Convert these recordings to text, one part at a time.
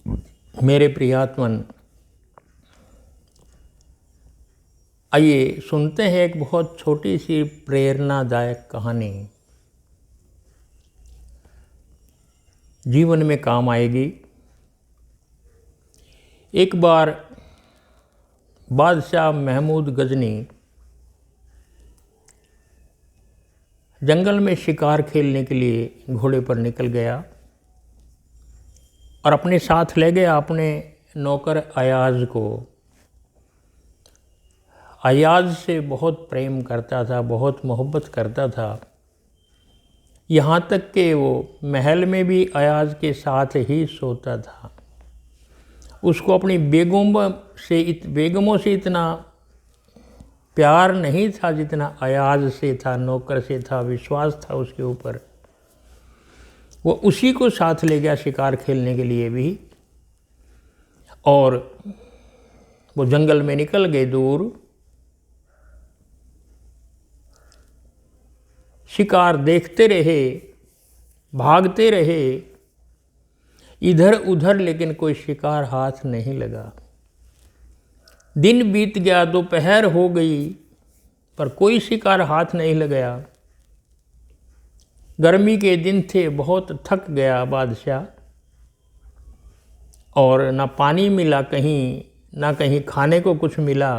मेरे प्रियात्मन, आइए सुनते हैं एक बहुत छोटी सी प्रेरणादायक कहानी, जीवन में काम आएगी। एक बार बादशाह महमूद गजनी जंगल में शिकार खेलने के लिए घोड़े पर निकल गया और अपने साथ ले गया अपने नौकर अयाज को। अयाज से बहुत प्रेम करता था, बहुत मोहब्बत करता था, यहाँ तक कि वो महल में भी अयाज के साथ ही सोता था। उसको अपनी बेगमों से इतना प्यार नहीं था जितना अयाज से था, नौकर से था, विश्वास था उसके ऊपर। वो उसी को साथ ले गया शिकार खेलने के लिए भी, और वो जंगल में निकल गए दूर। शिकार देखते रहे, भागते रहे इधर उधर, लेकिन कोई शिकार हाथ नहीं लगा। दिन बीत गया, दोपहर हो गई, पर कोई शिकार हाथ नहीं लगाया। गर्मी के दिन थे, बहुत थक गया बादशाह, और ना पानी मिला कहीं, ना कहीं खाने को कुछ मिला।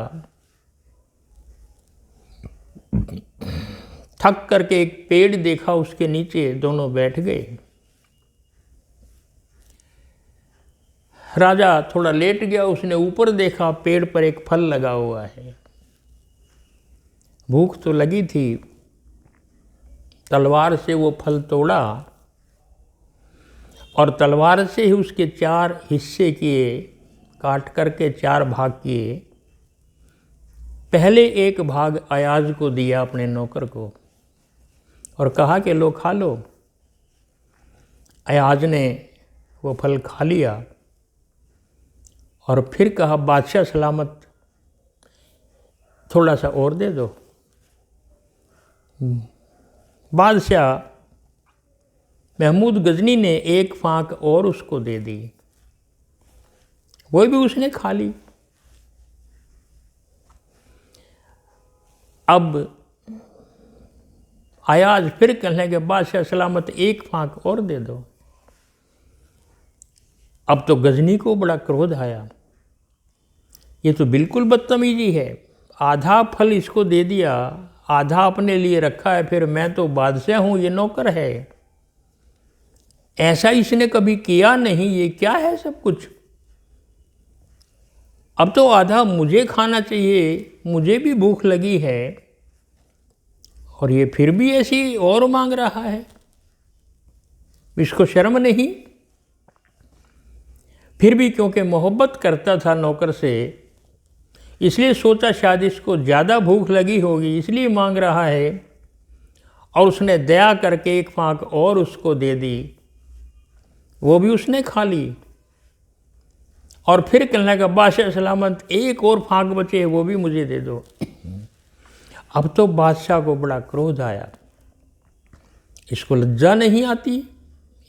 थक करके एक पेड़ देखा, उसके नीचे दोनों बैठ गए। राजा थोड़ा लेट गया, उसने ऊपर देखा, पेड़ पर एक फल लगा हुआ है। भूख तो लगी थी, तलवार से वो फल तोड़ा और तलवार से ही उसके 4 हिस्से किए, काट करके 4 भाग किए। पहले एक भाग अयाज को दिया, अपने नौकर को, और कहा कि लो खा लो। अयाज ने वो फल खा लिया और फिर कहा, बादशाह सलामत, थोड़ा सा और दे दो। बादशाह महमूद गजनी ने एक फांक और उसको दे दी, वो भी उसने खा ली। अब अयाज फिर कहने लगे, बादशाह सलामत, एक फांक और दे दो। अब तो गजनी को बड़ा क्रोध आया, ये तो बिल्कुल बदतमीजी है। आधा फल इसको दे दिया, आधा अपने लिए रखा है, फिर मैं तो बादशाह हूँ, ये नौकर है। ऐसा इसने कभी किया नहीं, ये क्या है सब कुछ। अब तो आधा मुझे खाना चाहिए, मुझे भी भूख लगी है, और ये फिर भी ऐसी और मांग रहा है, इसको शर्म नहीं। फिर भी क्योंकि मोहब्बत करता था नौकर से, इसलिए सोचा शायद इसको ज़्यादा भूख लगी होगी, इसलिए मांग रहा है, और उसने दया करके एक फांक और उसको दे दी, वो भी उसने खा ली। और फिर कहने लगा, बादशाह सलामत, एक और फांक बचे, वो भी मुझे दे दो। अब तो बादशाह को बड़ा क्रोध आया, इसको लज्जा नहीं आती।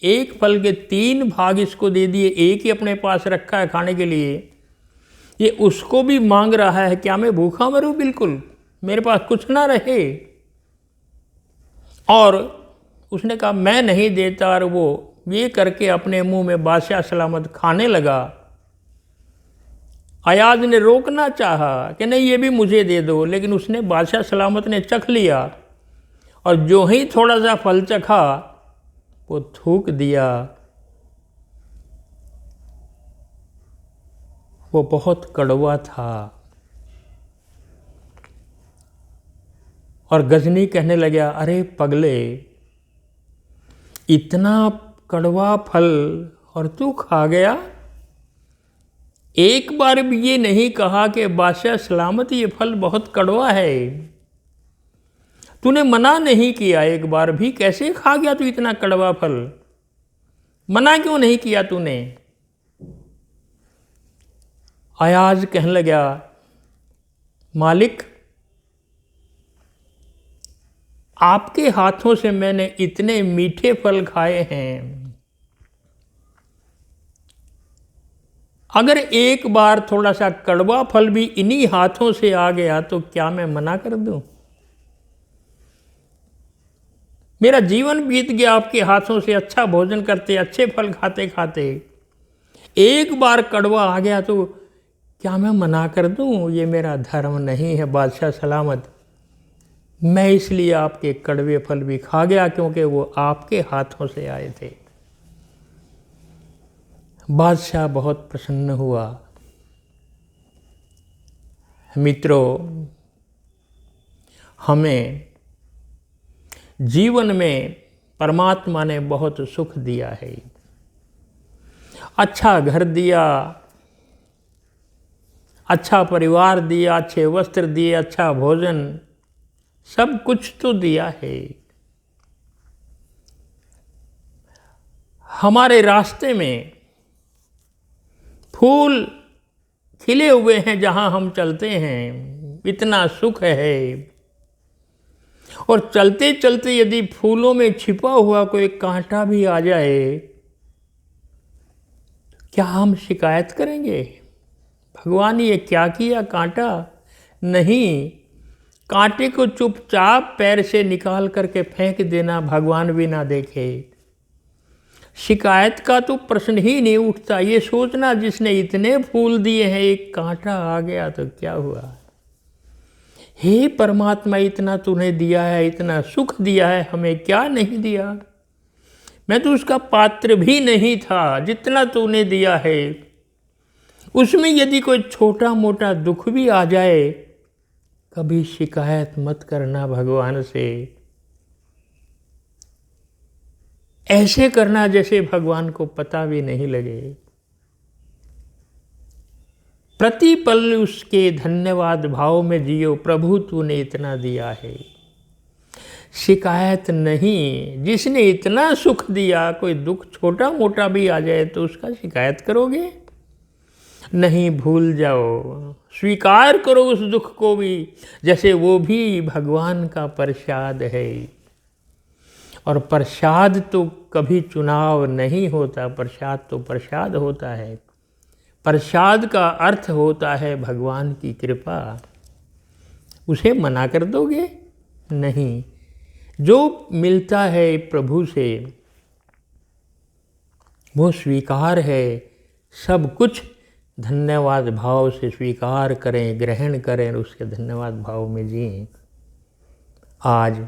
एक फल के 3 भाग इसको दे दिए, एक ही अपने पास रखा है खाने के लिए, ये उसको भी मांग रहा है। क्या मैं भूखा मरूं? बिल्कुल, मेरे पास कुछ ना रहे। और उसने कहा, मैं नहीं देता, और वो ये करके अपने मुंह में बादशाह सलामत खाने लगा। अयाज ने रोकना चाहा कि नहीं, ये भी मुझे दे दो, लेकिन उसने, बादशाह सलामत ने चख लिया, और जो ही थोड़ा सा फल चखा, वो थूक दिया। वो बहुत कड़वा था। और गजनी कहने लगा, अरे पगले, इतना कड़वा फल और तू खा गया। एक बार भी ये नहीं कहा कि बादशाह सलामत, ये फल बहुत कड़वा है। तूने मना नहीं किया एक बार भी, कैसे खा गया तू इतना कड़वा फल? मना क्यों नहीं किया तूने? अयाज कहने लगा, मालिक, आपके हाथों से मैंने इतने मीठे फल खाए हैं, अगर एक बार थोड़ा सा कड़वा फल भी इन्हीं हाथों से आ गया तो क्या मैं मना कर दूं? मेरा जीवन बीत गया आपके हाथों से, अच्छा भोजन करते, अच्छे फल खाते खाते, एक बार कड़वा आ गया तो क्या मैं मना कर दूं? ये मेरा धर्म नहीं है बादशाह सलामत। मैं इसलिए आपके कड़वे फल भी खा गया क्योंकि वो आपके हाथों से आए थे। बादशाह बहुत प्रसन्न हुआ। मित्रों, हमें जीवन में परमात्मा ने बहुत सुख दिया है। अच्छा घर दिया, अच्छा परिवार दिया, अच्छे वस्त्र दिए, अच्छा भोजन, सब कुछ तो दिया है। हमारे रास्ते में फूल खिले हुए हैं, जहां हम चलते हैं इतना सुख है। और चलते चलते यदि फूलों में छिपा हुआ कोई कांटा भी आ जाए, क्या हम शिकायत करेंगे? भगवान ये क्या किया कांटा? नहीं, कांटे को चुपचाप पैर से निकाल करके फेंक देना, भगवान भी ना देखे। शिकायत का तो प्रश्न ही नहीं उठता। ये सोचना जिसने इतने फूल दिए हैं, एक कांटा आ गया तो क्या हुआ? हे परमात्मा, इतना तूने दिया है, इतना सुख दिया है, हमें क्या नहीं दिया? मैं तो उसका पात्र भी नहीं था। जितना तूने दिया है उसमें यदि कोई छोटा मोटा दुख भी आ जाए, कभी शिकायत मत करना भगवान से। ऐसे करना जैसे भगवान को पता भी नहीं लगे। प्रतिपल उसके धन्यवाद भाव में जियो, प्रभु तूने इतना दिया है। शिकायत नहीं। जिसने इतना सुख दिया, कोई दुख छोटा मोटा भी आ जाए तो उसका शिकायत करोगे? नहीं, भूल जाओ, स्वीकार करो उस दुख को भी, जैसे वो भी भगवान का प्रसाद है। और प्रसाद तो कभी चुनाव नहीं होता, प्रसाद तो प्रसाद होता है। प्रसाद का अर्थ होता है भगवान की कृपा। उसे मना कर दोगे? नहीं। जो मिलता है प्रभु से वो स्वीकार है। सब कुछ धन्यवाद भाव से स्वीकार करें, ग्रहण करें, उसके धन्यवाद भाव में जिएं। आज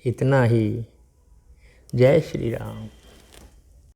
इतना ही। जय श्री राम।